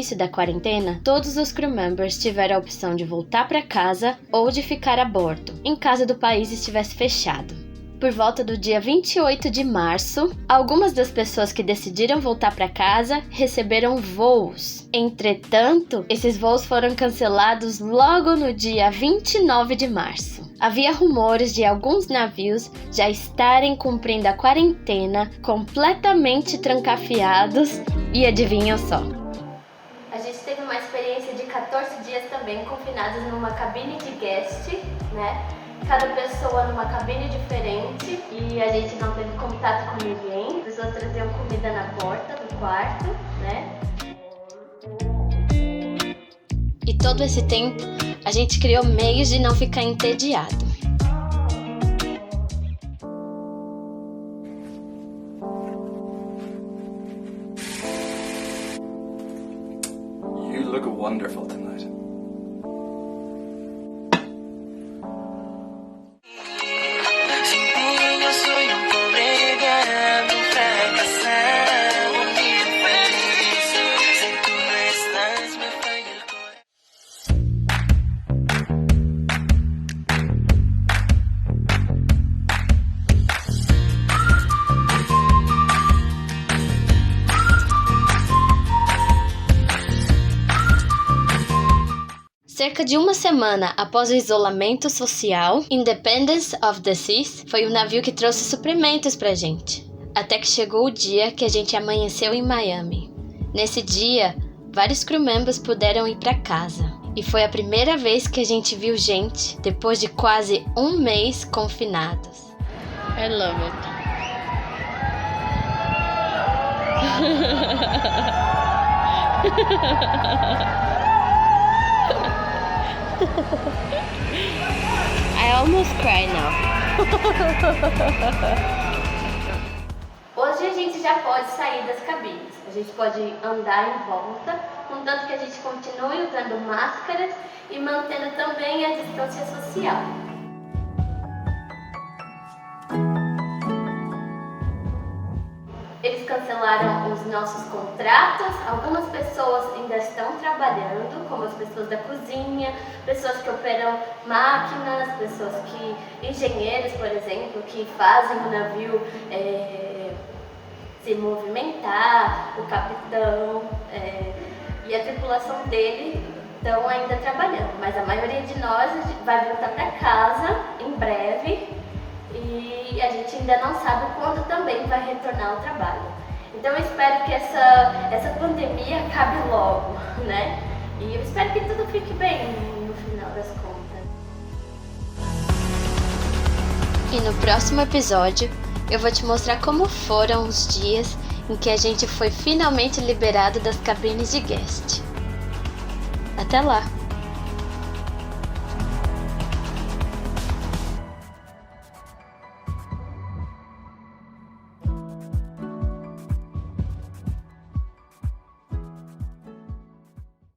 início da quarentena, todos os crew members tiveram a opção de voltar para casa ou de ficar a bordo, em caso do país estivesse fechado. Por volta do dia 28 de março, algumas das pessoas que decidiram voltar para casa receberam voos. Entretanto, esses voos foram cancelados logo no dia 29 de março. Havia rumores de alguns navios já estarem cumprindo a quarentena completamente trancafiados e adivinham só. A gente teve uma experiência de 14 dias também confinados numa cabine de guest, né? Cada pessoa numa cabine diferente e a gente não teve contato com ninguém. As pessoas traziam comida na porta do quarto, né? E todo esse tempo a gente criou meios de não ficar entediado. You look wonderful tonight. Cerca de uma semana após o isolamento social, Independence of the Seas foi o navio que trouxe suprimentos pra gente. Até que chegou o dia que a gente amanheceu em Miami. Nesse dia, vários crew members puderam ir pra casa. E foi a primeira vez que a gente viu gente depois de quase um mês confinados. I love it. I almost cry now. Hoje a gente já pode sair das cabines. A gente pode andar em volta, contanto que a gente continue usando máscaras e mantendo também a distância social. Eles cancelaram os nossos contratos, algumas pessoas ainda estão trabalhando, como as pessoas da cozinha, pessoas que operam máquinas, engenheiros, por exemplo, que fazem o navio se movimentar, o capitão e a tripulação dele estão ainda trabalhando, mas a maioria de nós vai voltar para casa em breve. E a gente ainda não sabe quando também vai retornar ao trabalho. Então eu espero que essa pandemia acabe logo, né? E eu espero que tudo fique bem no final das contas. E no próximo episódio eu vou te mostrar como foram os dias em que a gente foi finalmente liberado das cabines de guest. Até lá!